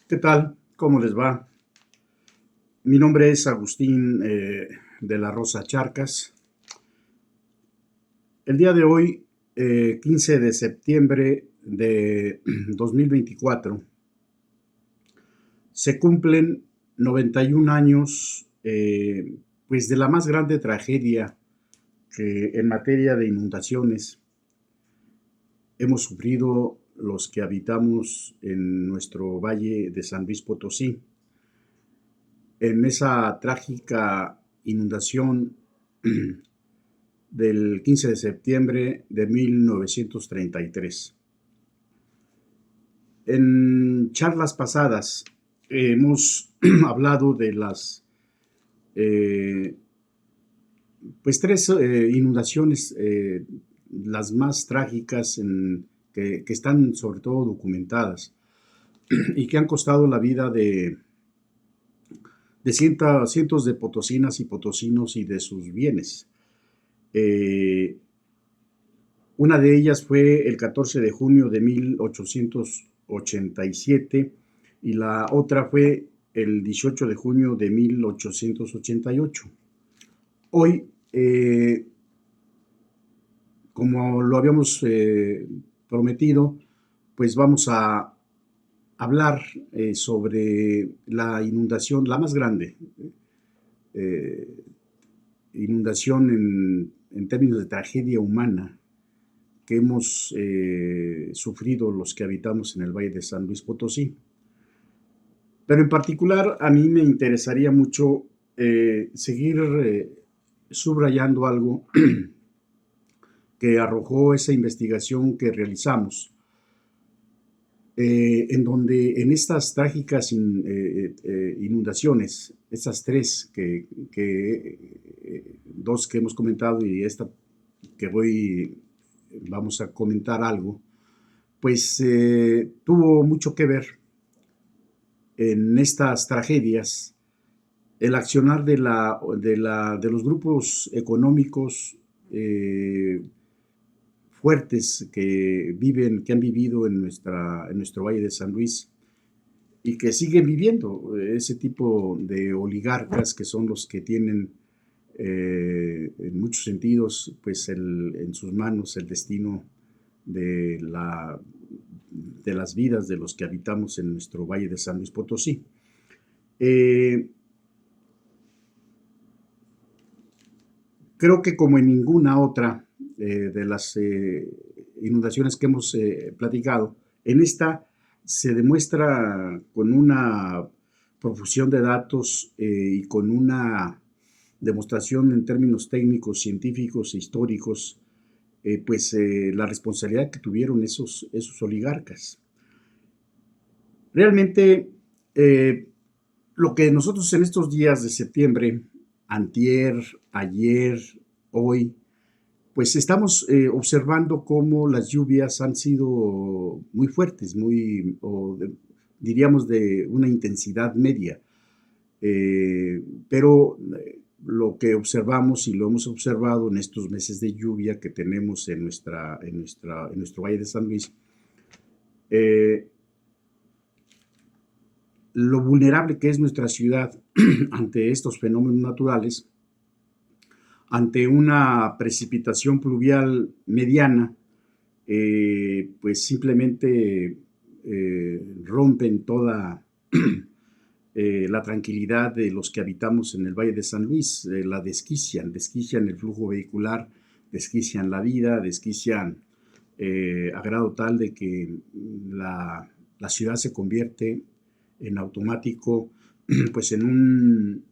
¿Qué tal? ¿Cómo les va? Mi nombre es Agustín de la Rosa Charcas. El día de hoy, 15 de septiembre de 2024, se cumplen 91 años pues de la más grande tragedia que en materia de inundaciones hemos sufrido los que habitamos en nuestro valle de San Luis Potosí. En esa trágica inundación del 15 de septiembre de 1933. En charlas pasadas hemos hablado de las pues tres inundaciones, las más trágicas que están sobre todo documentadas y que han costado la vida de cientos de potosinas y potosinos y de sus bienes. Una de ellas fue el 14 de junio de 1887 y la otra fue el 18 de junio de 1888. Hoy, como lo habíamos prometido, pues vamos a hablar sobre la inundación, la más grande, inundación en términos de tragedia humana que hemos sufrido los que habitamos en el Valle de San Luis Potosí. Pero en particular a mí me interesaría mucho seguir subrayando algo que arrojó esa investigación que realizamos, en donde en estas trágicas inundaciones, estas tres, dos que hemos comentado y esta que vamos a comentar algo, pues tuvo mucho que ver en estas tragedias el accionar de los grupos económicos fuertes que han vivido en nuestro Valle de San Luis y que siguen viviendo, ese tipo de oligarcas que son los que tienen en muchos sentidos pues en sus manos el destino de las vidas de los que habitamos en nuestro Valle de San Luis Potosí. Creo que como en ninguna otra de las inundaciones que hemos platicado, en esta se demuestra con una profusión de datos y con una demostración en términos técnicos, científicos e históricos, la responsabilidad que tuvieron esos oligarcas. Realmente, lo que nosotros en estos días de septiembre, antier, ayer, hoy, pues estamos observando cómo las lluvias han sido muy fuertes, diríamos de una intensidad media. Pero lo que observamos y lo hemos observado en estos meses de lluvia que tenemos en nuestro Valle de San Luis, lo vulnerable que es nuestra ciudad ante estos fenómenos naturales, ante una precipitación pluvial mediana, pues simplemente rompen toda la tranquilidad de los que habitamos en el Valle de San Luis, la desquician el flujo vehicular, desquician la vida, desquician a grado tal de que la ciudad se convierte en automático pues en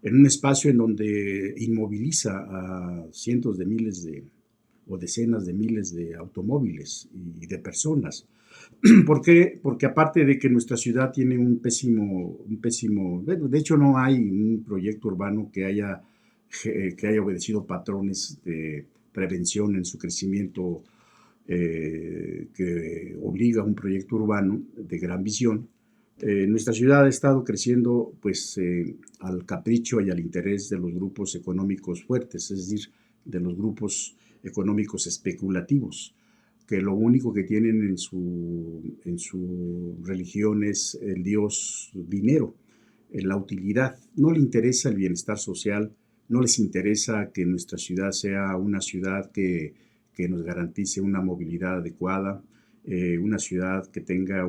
un espacio en donde inmoviliza a cientos de miles o decenas de miles de automóviles y de personas. ¿Por qué? Porque aparte de que nuestra ciudad tiene un pésimo, bueno, de hecho no hay un proyecto urbano que haya obedecido patrones de prevención en su crecimiento que obliga a un proyecto urbano de gran visión. Nuestra ciudad ha estado creciendo pues al capricho y al interés de los grupos económicos fuertes, es decir, de los grupos económicos especulativos, que lo único que tienen en su religión es el Dios dinero, la utilidad. No le interesa el bienestar social, no les interesa que nuestra ciudad sea una ciudad que nos garantice una movilidad adecuada, una ciudad que tenga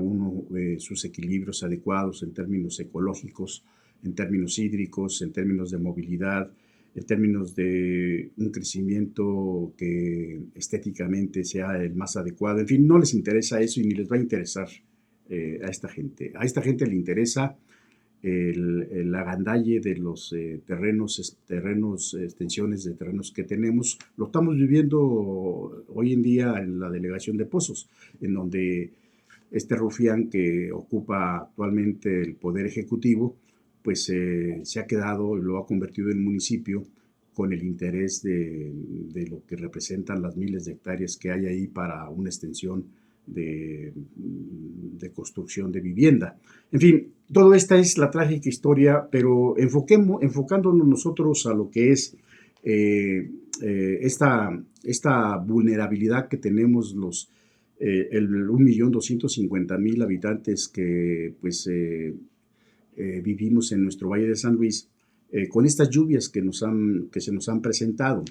sus equilibrios adecuados en términos ecológicos, en términos hídricos, en términos de movilidad, en términos de un crecimiento que estéticamente sea el más adecuado. En fin, no les interesa eso y ni les va a interesar a esta gente. A esta gente le interesa el agandalle de los extensiones de terrenos que tenemos. Lo estamos viviendo hoy en día en la delegación de Pozos, en donde este rufián que ocupa actualmente el poder ejecutivo, pues se ha quedado, lo ha convertido en municipio con el interés de lo que representan las miles de hectáreas que hay ahí para una extensión de construcción de vivienda. En fin, toda esta es la trágica historia, pero enfocándonos nosotros a lo que es esta vulnerabilidad que tenemos el 1.250.000 habitantes que pues vivimos en nuestro Valle de San Luis, con estas lluvias que se nos han presentado.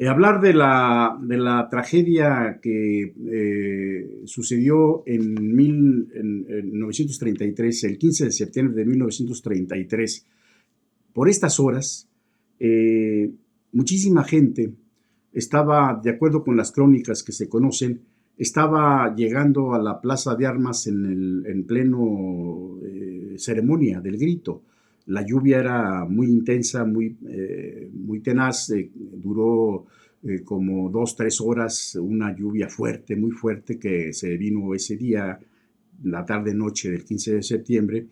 Hablar de la tragedia que sucedió en 1933, el 15 de septiembre de 1933, por estas horas, muchísima gente estaba, de acuerdo con las crónicas que se conocen, estaba llegando a la Plaza de Armas en pleno ceremonia del grito. La lluvia era muy intensa, muy tenaz, duró como 2-3 horas, una lluvia fuerte, muy fuerte, que se vino ese día, la tarde-noche del 15 de septiembre,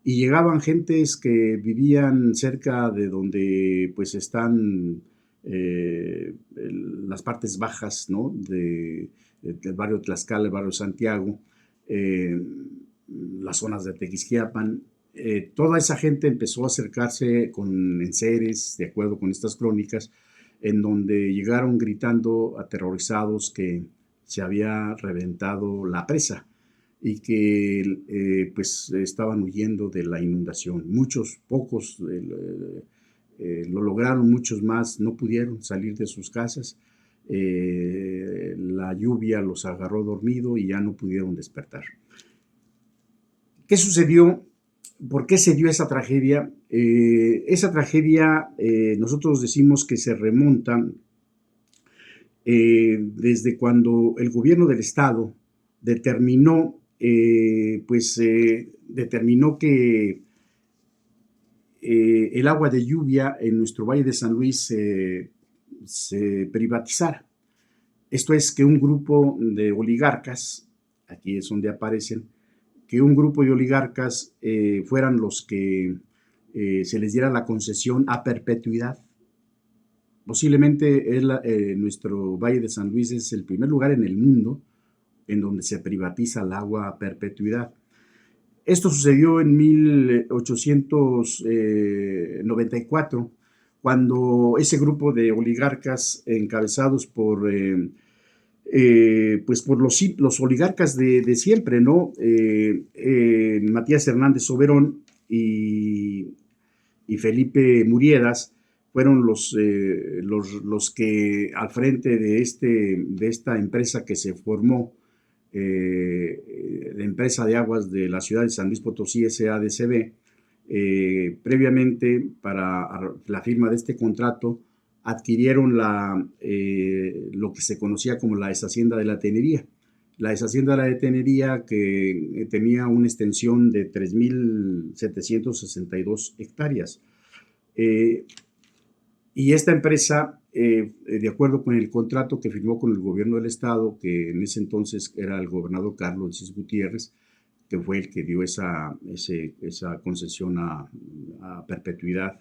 y llegaban gentes que vivían cerca de donde pues están las partes bajas, ¿no? del barrio Tlaxcala, el barrio Santiago, las zonas de Tequisquiapan. Toda esa gente empezó a acercarse con enseres, de acuerdo con estas crónicas, en donde llegaron gritando aterrorizados que se había reventado la presa y que pues estaban huyendo de la inundación. Pocos lo lograron, muchos más no pudieron salir de sus casas. La lluvia los agarró dormido y ya no pudieron despertar. ¿Qué sucedió? ¿Por qué se dio esa tragedia? Esa tragedia nosotros decimos que se remonta desde cuando el gobierno del estado determinó que el agua de lluvia en nuestro Valle de San Luis se privatizara. Esto es, que un grupo de oligarcas, aquí es donde aparecen, que un grupo de oligarcas fueran los que se les diera la concesión a perpetuidad. Posiblemente nuestro Valle de San Luis es el primer lugar en el mundo en donde se privatiza el agua a perpetuidad. Esto sucedió en 1894, cuando ese grupo de oligarcas encabezados por los oligarcas de siempre, ¿no? Matías Hernández Oberón y Felipe Muriedas fueron los que al frente de esta empresa que se formó, la empresa de aguas de la ciudad de San Luis Potosí, SADCB, previamente para la firma de este contrato, adquirieron lo que se conocía como la deshacienda de la Tenería. La deshacienda de la Tenería, que tenía una extensión de 3.762 hectáreas. Y esta empresa, de acuerdo con el contrato que firmó con el gobierno del estado, que en ese entonces era el gobernador Carlos Cis Gutiérrez, que fue el que dio esa concesión a perpetuidad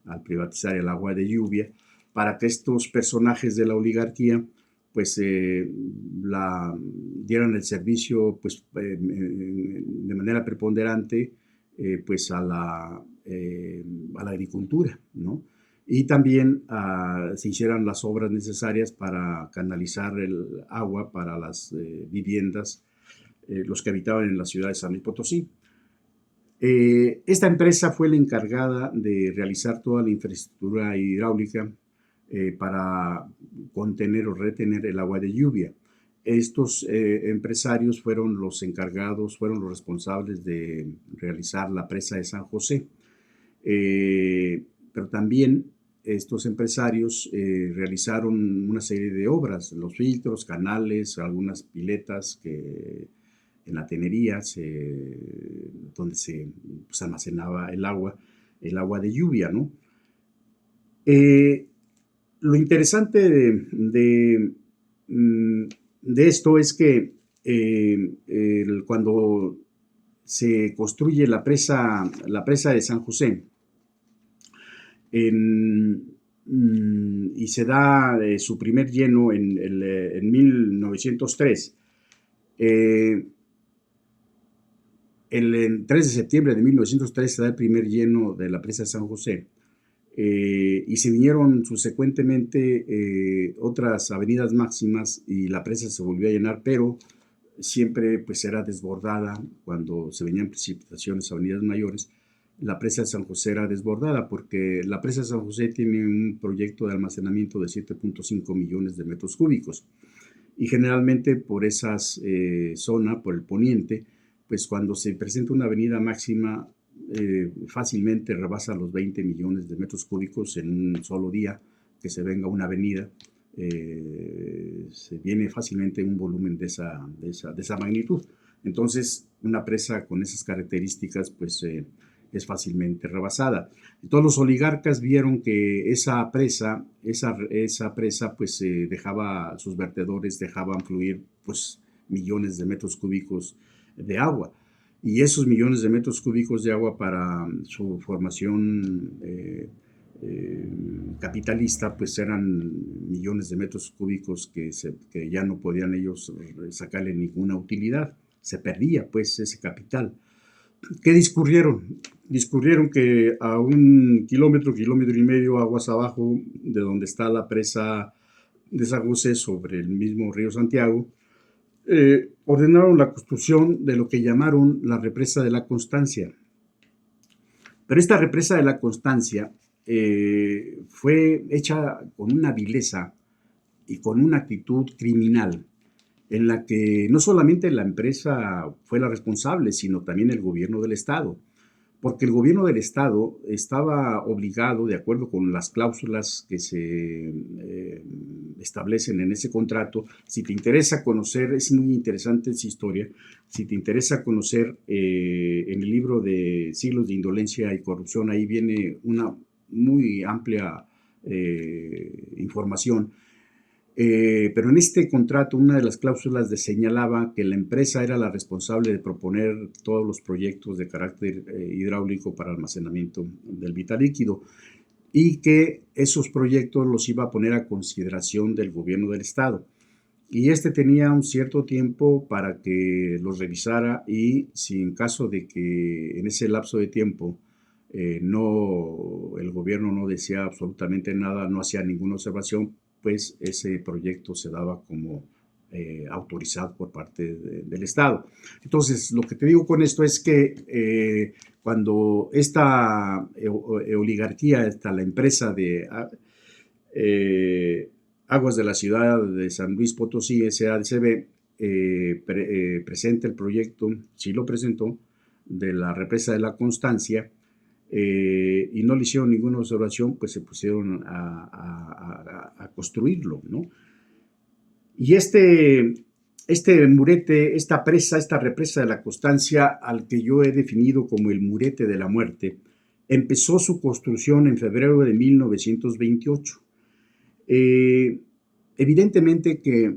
al privatizar el agua de lluvia, para que estos personajes de la oligarquía pues dieran el servicio pues de manera preponderante pues a la agricultura, ¿no? y también se hicieran las obras necesarias para canalizar el agua para las viviendas, los que habitaban en la ciudad de San Luis Potosí. Esta empresa fue la encargada de realizar toda la infraestructura hidráulica para contener o retener el agua de lluvia. Estos empresarios fueron los encargados, fueron los responsables de realizar la presa de San José. Pero también estos empresarios realizaron una serie de obras, los filtros, canales, algunas piletas en la tenería donde se almacenaba el agua de lluvia, ¿no? Lo interesante de esto es que cuando se construye la presa de San José y se da su primer lleno en 1903, el 3 de septiembre de 1903 se da el primer lleno de la presa de San José, y se vinieron subsecuentemente otras avenidas máximas y la presa se volvió a llenar, pero siempre pues era desbordada cuando se venían precipitaciones a avenidas mayores. La presa de San José era desbordada porque la presa de San José tiene un proyecto de almacenamiento de 7.5 millones de metros cúbicos, y generalmente por esa zona, por el poniente, pues cuando se presenta una avenida máxima, fácilmente rebasa los 20 millones de metros cúbicos en un solo día que se venga una avenida. Se viene fácilmente un volumen de esa magnitud. Entonces, una presa con esas características, pues es fácilmente rebasada. Todos los oligarcas vieron que esa presa, pues dejaba, sus vertedores dejaban fluir, pues, millones de metros cúbicos de agua. Y esos millones de metros cúbicos de agua para su formación capitalista, pues eran millones de metros cúbicos que ya no podían ellos sacarle ninguna utilidad. Se perdía, pues, ese capital. ¿Qué discurrieron? Discurrieron que a un kilómetro y medio aguas abajo de donde está la presa de San José, sobre el mismo río Santiago, ordenaron la construcción de lo que llamaron la represa de la Constancia. Pero esta represa de la Constancia fue hecha con una vileza y con una actitud criminal, en la que no solamente la empresa fue la responsable, sino también el gobierno del Estado, porque el gobierno del Estado estaba obligado, de acuerdo con las cláusulas que se establecen en ese contrato. Si te interesa conocer, es muy interesante esa historia, si te interesa conocer en el libro de Siglos de Indolencia y Corrupción, ahí viene una muy amplia información. Pero en este contrato, una de las cláusulas señalaba que la empresa era la responsable de proponer todos los proyectos de carácter hidráulico para almacenamiento del vital líquido, y que esos proyectos los iba a poner a consideración del gobierno del Estado. Y este tenía un cierto tiempo para que los revisara, y si en caso de que en ese lapso de tiempo el gobierno no decía absolutamente nada, no hacía ninguna observación, pues ese proyecto se daba como autorizado por parte del Estado. Entonces, lo que te digo con esto es que cuando esta oligarquía, la empresa de Aguas de la Ciudad de San Luis Potosí, SADCB, presenta el proyecto, sí lo presentó, de la represa de la Constancia, y no le hicieron ninguna observación, pues se pusieron a construirlo, ¿no? Y este murete, esta represa de la Constancia, al que yo he definido como el murete de la muerte, empezó su construcción en febrero de 1928. Evidentemente que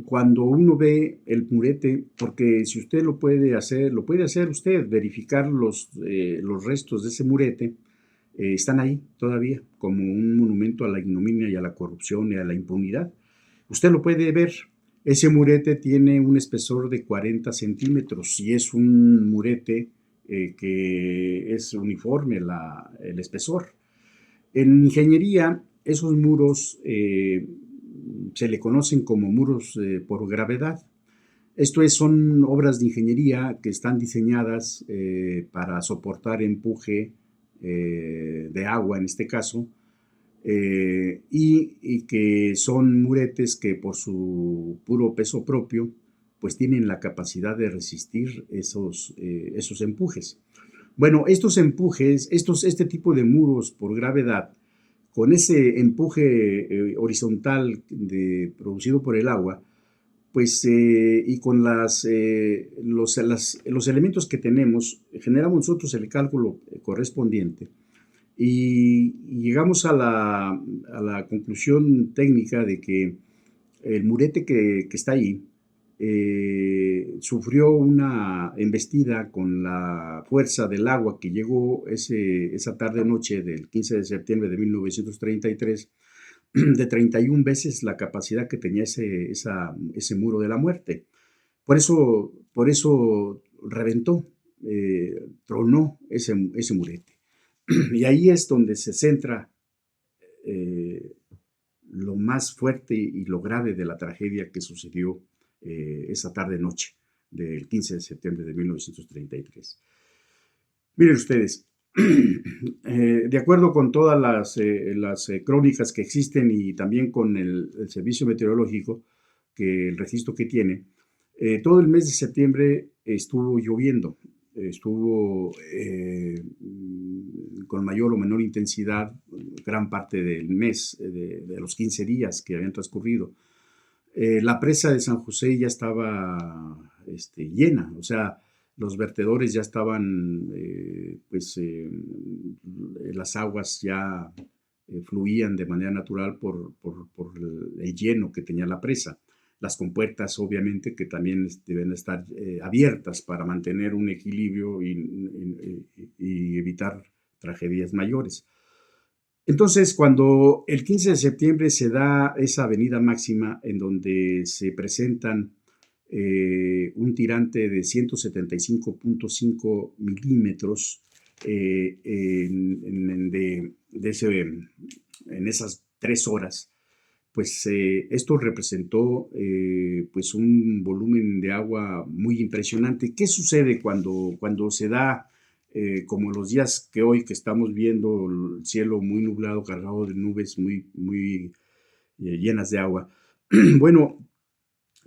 cuando uno ve el murete, porque si usted lo puede hacer usted, verificar los restos de ese murete, están ahí todavía como un monumento a la ignominia y a la corrupción y a la impunidad. Usted lo puede ver. Ese murete tiene un espesor de 40 centímetros y es un murete que es uniforme el espesor. En ingeniería, esos muros se le conocen como muros por gravedad. Esto es, son obras de ingeniería que están diseñadas para soportar empuje de agua, en este caso, y que son muretes que por su puro peso propio, pues tienen la capacidad de resistir esos empujes. Bueno, estos empujes, este tipo de muros por gravedad, con ese empuje horizontal producido por el agua, pues y con los elementos que tenemos, generamos nosotros el cálculo correspondiente y llegamos a la conclusión técnica de que el murete que está ahí sufrió una embestida con la fuerza del agua que llegó esa tarde-noche del 15 de septiembre de 1933 de 31 veces la capacidad que tenía ese muro de la muerte. Por eso reventó, tronó ese murete. Y ahí es donde se centra eh, lo más fuerte y lo grave de la tragedia que sucedió esa tarde-noche del 15 de septiembre de 1933. Miren ustedes, de acuerdo con todas las crónicas que existen y también con el servicio meteorológico, que el registro que tiene, todo el mes de septiembre estuvo lloviendo, estuvo con mayor o menor intensidad gran parte del mes, de los 15 días que habían transcurrido. La presa de San José ya estaba llena, o sea, los vertedores ya estaban, las aguas ya fluían de manera natural por el lleno que tenía la presa. Las compuertas, obviamente, que también deben estar abiertas para mantener un equilibrio y evitar tragedias mayores. Entonces, cuando el 15 de septiembre se da esa avenida máxima en donde se presentan un tirante de 175.5 milímetros en esas 3 horas, pues esto representó pues un volumen de agua muy impresionante. ¿Qué sucede cuando se da, como los días que hoy que estamos viendo el cielo muy nublado, cargado de nubes muy llenas de agua? Bueno,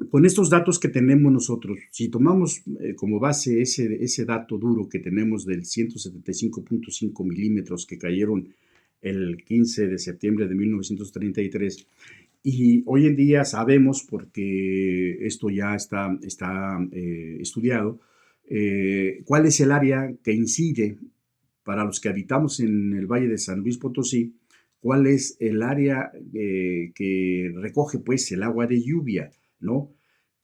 con estos datos que tenemos nosotros, si tomamos como base ese dato duro que tenemos del 175.5 milímetros que cayeron el 15 de septiembre de 1933, y hoy en día sabemos, porque esto ya está estudiado, cuál es el área que incide para los que habitamos en el Valle de San Luis Potosí, cuál es el área que recoge pues el agua de lluvia, ¿no?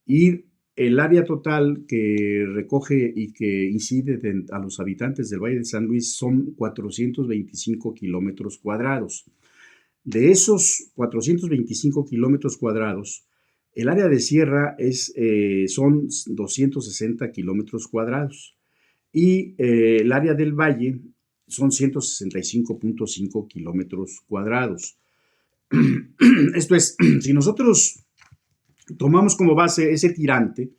Y el área total que recoge y que incide a los habitantes del Valle de San Luis son 425 kilómetros cuadrados. De esos 425 kilómetros cuadrados, el área de sierra son 260 kilómetros cuadrados y el área del valle son 165.5 kilómetros cuadrados. Esto es, si nosotros tomamos como base ese tirante,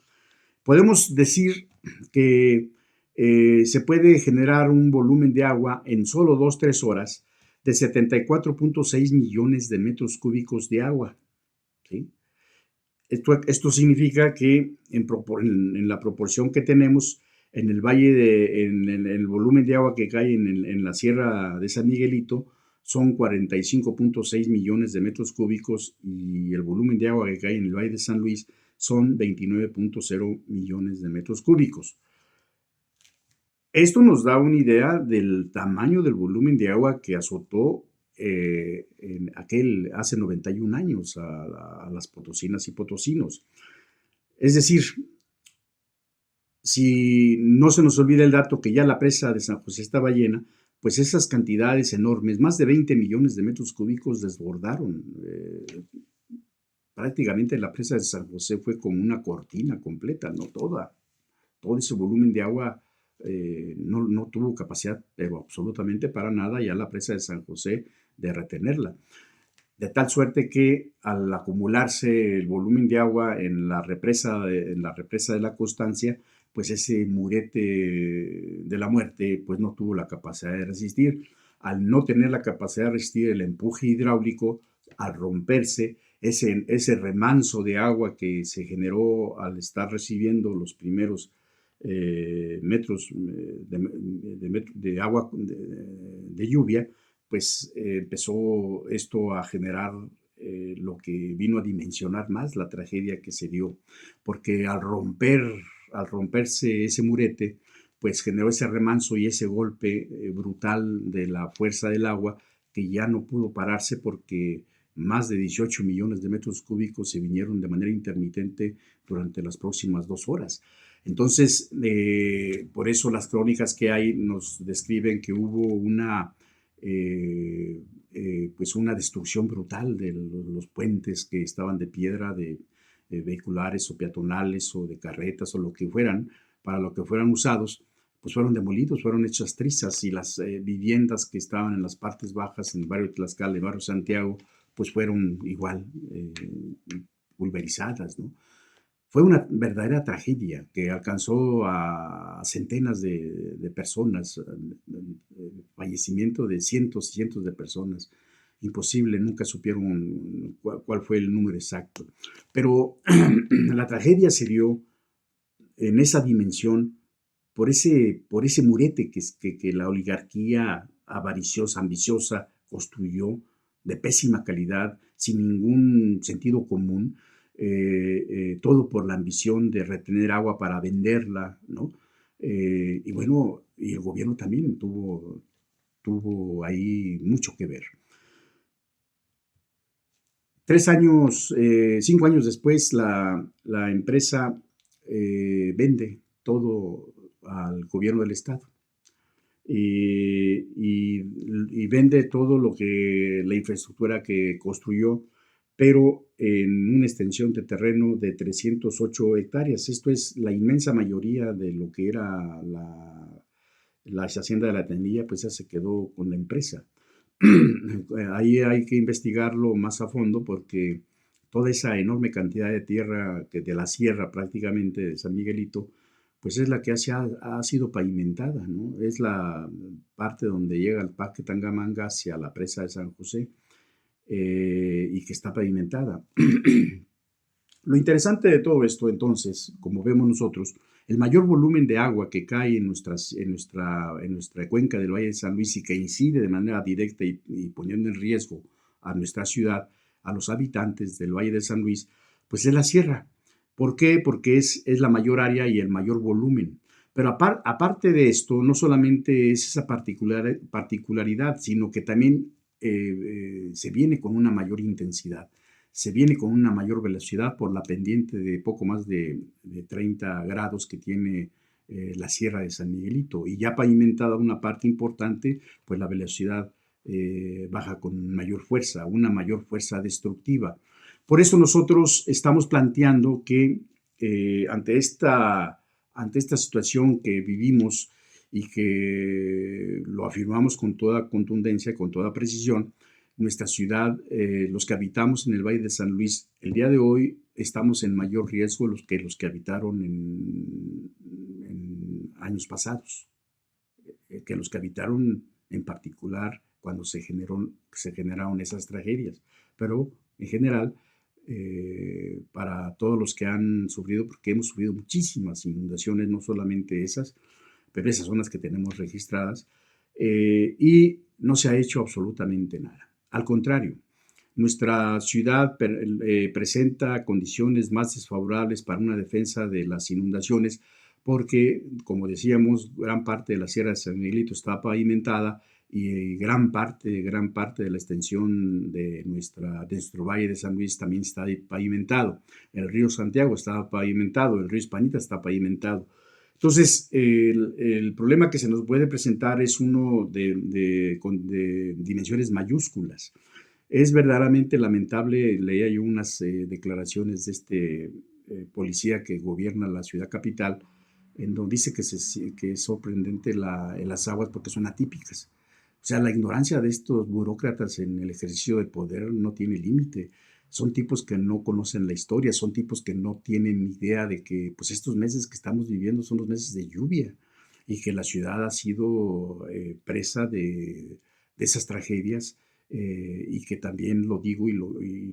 podemos decir que se puede generar un volumen de agua en solo 2-3 horas de 74.6 millones de metros cúbicos de agua. ¿Sí? Esto significa que en la proporción que tenemos en el valle, en el volumen de agua que cae en la sierra de San Miguelito, son 45.6 millones de metros cúbicos y el volumen de agua que cae en el Valle de San Luis son 29.0 millones de metros cúbicos. Esto nos da una idea del tamaño del volumen de agua que azotó hace 91 años a las potosinas y potosinos. Es decir, si no se nos olvida el dato que ya la presa de San José estaba llena, pues esas cantidades enormes, más de 20 millones de metros cúbicos desbordaron. Prácticamente la presa de San José fue como una cortina completa, no toda. Todo ese volumen de agua no tuvo capacidad, pero absolutamente para nada, ya la presa de San José, de retenerla. De tal suerte que al acumularse el volumen de agua en la represa de la Constancia, pues ese murete de la muerte pues no tuvo la capacidad de resistir. Al no tener la capacidad de resistir el empuje hidráulico, al romperse ese remanso de agua que se generó al estar recibiendo los primeros metros de agua de lluvia, pues empezó esto a generar lo que vino a dimensionar más la tragedia que se dio, porque al romperse ese murete, pues generó ese remanso y ese golpe brutal de la fuerza del agua que ya no pudo pararse porque más de 18 millones de metros cúbicos se vinieron de manera intermitente durante las próximas 2 horas. Entonces, por eso las crónicas que hay nos describen que hubo pues una destrucción brutal de los puentes que estaban de piedra, de vehiculares o peatonales o de carretas o lo que fueran, para lo que fueran usados, pues fueron demolidos, fueron hechas trizas y las viviendas que estaban en las partes bajas, en el barrio Tlaxcala, el barrio Santiago, pues fueron igual pulverizadas, ¿no? Fue una verdadera tragedia que alcanzó a centenas de personas, fallecimiento de cientos y cientos de personas. Imposible, nunca supieron cuál fue el número exacto. Pero la tragedia se dio en esa dimensión por ese murete que la oligarquía avariciosa, ambiciosa, construyó de pésima calidad, sin ningún sentido común, todo por la ambición de retener agua para venderla, ¿no? Y bueno, y el gobierno también tuvo ahí mucho que ver. 5 años después, la empresa vende todo al gobierno del estado y vende todo la infraestructura que construyó, pero en una extensión de terreno de 308 hectáreas. Esto es la inmensa mayoría de lo que era la hacienda de la Tendilla, pues ya se quedó con la empresa. Ahí hay que investigarlo más a fondo porque toda esa enorme cantidad de tierra de la sierra prácticamente de San Miguelito, pues es la que ha sido pavimentada, ¿no? Es la parte donde llega el Parque Tangamanga hacia la presa de San José y que está pavimentada. Lo interesante de todo esto, entonces, como vemos nosotros, el mayor volumen de agua que cae en nuestra cuenca del Valle de San Luis y que incide de manera directa y poniendo en riesgo a nuestra ciudad, a los habitantes del Valle de San Luis, pues es la sierra. ¿Por qué? Porque es la mayor área y el mayor volumen. Pero aparte de esto, no solamente es esa particularidad, sino que también se viene con una mayor intensidad, se viene con una mayor velocidad por la pendiente de poco más de 30 grados que tiene la Sierra de San Miguelito, y ya pavimentada una parte importante, pues la velocidad baja con mayor fuerza, una mayor fuerza destructiva. Por eso nosotros estamos planteando que ante esta situación que vivimos y que lo afirmamos con toda contundencia, con toda precisión, nuestra ciudad, los que habitamos en el Valle de San Luis, el día de hoy estamos en mayor riesgo que los que habitaron en años pasados, que los que habitaron en particular cuando se generaron esas tragedias. Pero en general, para todos los que han sufrido, porque hemos sufrido muchísimas inundaciones, no solamente esas, pero esas son las que tenemos registradas, y no se ha hecho absolutamente nada. Al contrario, nuestra ciudad presenta condiciones más desfavorables para una defensa de las inundaciones porque, como decíamos, gran parte de la Sierra de San Miguelito está pavimentada y gran parte de la extensión de nuestro Valle de San Luis también está pavimentado. El río Santiago está pavimentado, el río Hispanita está pavimentado. Entonces, el problema que se nos puede presentar es uno de dimensiones mayúsculas. Es verdaderamente lamentable, leía yo unas declaraciones de este policía que gobierna la ciudad capital, en donde dice que es sorprendente las aguas porque son atípicas. O sea, la ignorancia de estos burócratas en el ejercicio del poder no tiene límite. Son tipos que no conocen la historia, son tipos que no tienen idea de que pues estos meses que estamos viviendo son los meses de lluvia y que la ciudad ha sido presa de esas tragedias, y que también lo digo y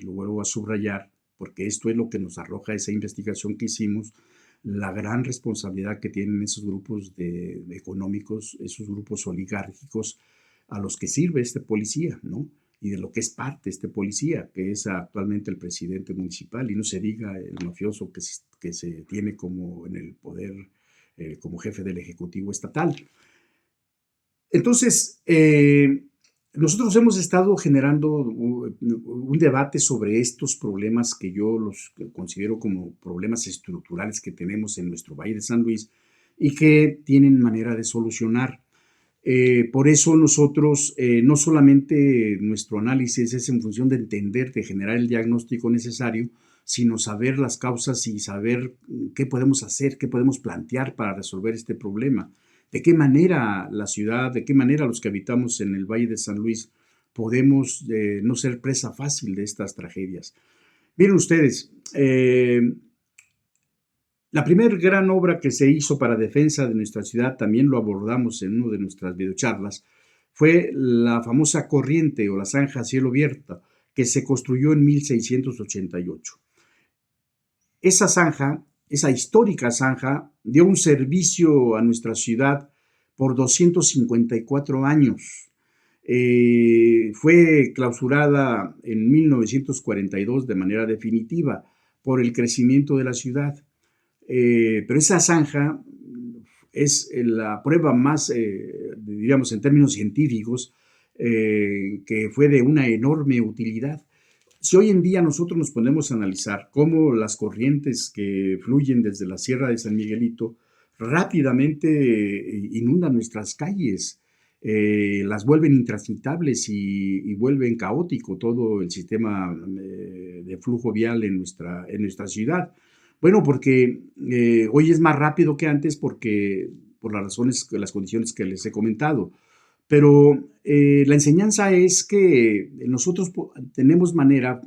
lo vuelvo a subrayar, porque esto es lo que nos arroja esa investigación que hicimos, la gran responsabilidad que tienen esos grupos económicos, esos grupos oligárquicos a los que sirve este policía, ¿no? Y de lo que es parte este policía, que es actualmente el presidente municipal, y no se diga el mafioso que se tiene como en el poder, como jefe del Ejecutivo Estatal. Entonces, nosotros hemos estado generando un debate sobre estos problemas que yo los considero como problemas estructurales que tenemos en nuestro Valle de San Luis y que tienen manera de solucionar. Por eso nosotros, no solamente nuestro análisis es en función de entender, de generar el diagnóstico necesario, sino saber las causas y saber qué podemos hacer, qué podemos plantear para resolver este problema. De qué manera la ciudad, de qué manera los que habitamos en el Valle de San Luis podemos no ser presa fácil de estas tragedias. Miren ustedes, la primera gran obra que se hizo para defensa de nuestra ciudad, también lo abordamos en una de nuestras videocharlas, fue la famosa corriente o la zanja a cielo abierto, que se construyó en 1688. Esa zanja, esa histórica zanja, dio un servicio a nuestra ciudad por 254 años. Fue clausurada en 1942 de manera definitiva por el crecimiento de la ciudad. Pero esa zanja es la prueba más, diríamos en términos científicos, que fue de una enorme utilidad. Si hoy en día nosotros nos ponemos a analizar cómo las corrientes que fluyen desde la Sierra de San Miguelito rápidamente inundan nuestras calles, las vuelven intransitables y vuelven caótico todo el sistema de flujo vial en nuestra ciudad. Bueno, porque hoy es más rápido que antes por las razones, las condiciones que les he comentado. Pero la enseñanza es que nosotros vemos manera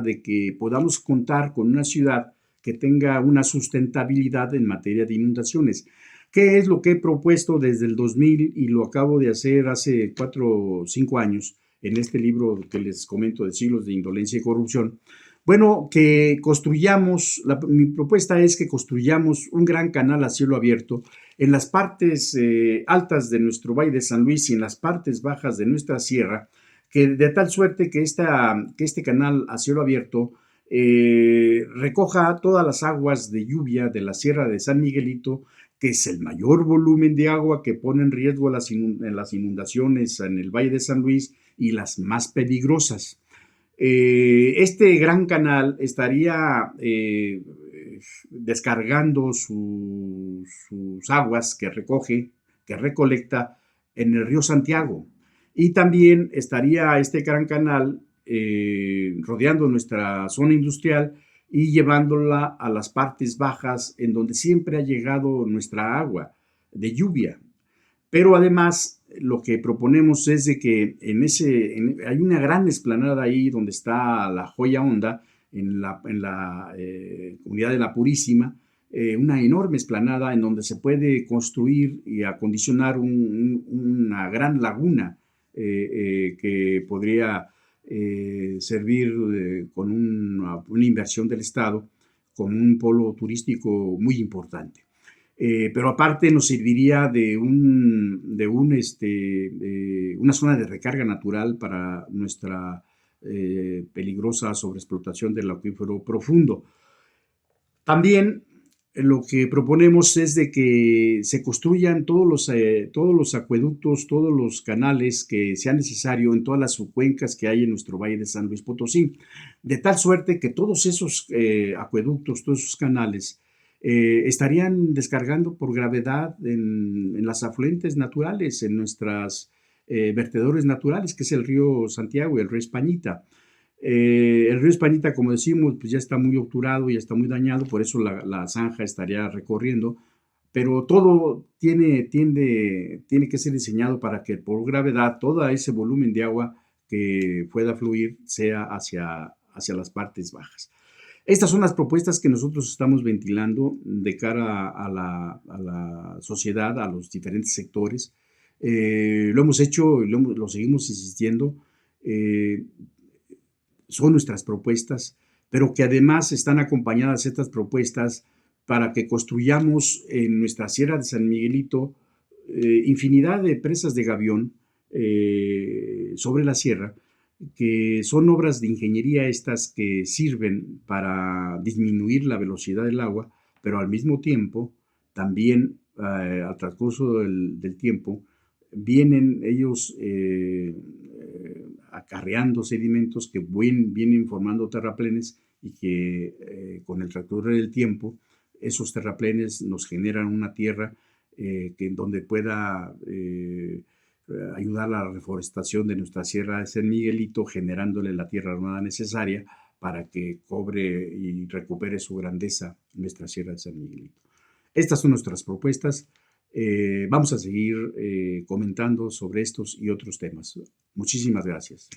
de que podamos contar con una ciudad que tenga una sustentabilidad en materia de inundaciones. ¿Qué es lo que he propuesto desde el 2000 y lo acabo de hacer hace 4 o 5 años en este libro que les comento de Siglos de Indolencia y Corrupción? Bueno, que construyamos, mi propuesta es que construyamos un gran canal a cielo abierto en las partes altas de nuestro Valle de San Luis y en las partes bajas de nuestra sierra, que de tal suerte que este canal a cielo abierto recoja todas las aguas de lluvia de la Sierra de San Miguelito, que es el mayor volumen de agua que pone en riesgo las inundaciones en el Valle de San Luis y las más peligrosas. Este gran canal estaría descargando sus aguas que recolecta en el río Santiago. Y también estaría este gran canal rodeando nuestra zona industrial y llevándola a las partes bajas en donde siempre ha llegado nuestra agua de lluvia. Pero además lo que proponemos es de que hay una gran explanada ahí donde está la Joya Honda, en la comunidad de La Purísima, una enorme explanada en donde se puede construir y acondicionar una gran laguna que podría servir con una inversión del Estado como un polo turístico muy importante. Pero aparte nos serviría de una zona de recarga natural para nuestra peligrosa sobreexplotación del acuífero profundo. También lo que proponemos es de que se construyan todos los acueductos, todos los canales que sea necesario en todas las subcuencas que hay en nuestro Valle de San Luis Potosí, de tal suerte que todos esos acueductos, todos esos canales, estarían descargando por gravedad en las afluentes naturales, en nuestros vertedores naturales, que es el río Santiago y el río Españita. El río Hispanita, como decimos, pues ya está muy obturado, ya está muy dañado, por eso la zanja estaría recorriendo, pero todo tiene que ser diseñado para que por gravedad todo ese volumen de agua que pueda fluir sea hacia las partes bajas. Estas son las propuestas que nosotros estamos ventilando de cara a la sociedad, a los diferentes sectores. Lo hemos hecho y lo seguimos insistiendo. Eh, Son nuestras propuestas, pero que además están acompañadas estas propuestas para que construyamos en nuestra Sierra de San Miguelito infinidad de presas de gavión sobre la sierra, que son obras de ingeniería estas que sirven para disminuir la velocidad del agua, pero al mismo tiempo, también al transcurso del tiempo, vienen ellos acarreando sedimentos que vienen formando terraplenes y que con el transcurrir del tiempo, esos terraplenes nos generan una tierra donde pueda ayudar a la reforestación de nuestra Sierra de San Miguelito, generándole la tierra armada necesaria para que cobre y recupere su grandeza nuestra Sierra de San Miguelito. Estas son nuestras propuestas. Vamos a seguir comentando sobre estos y otros temas. Muchísimas gracias.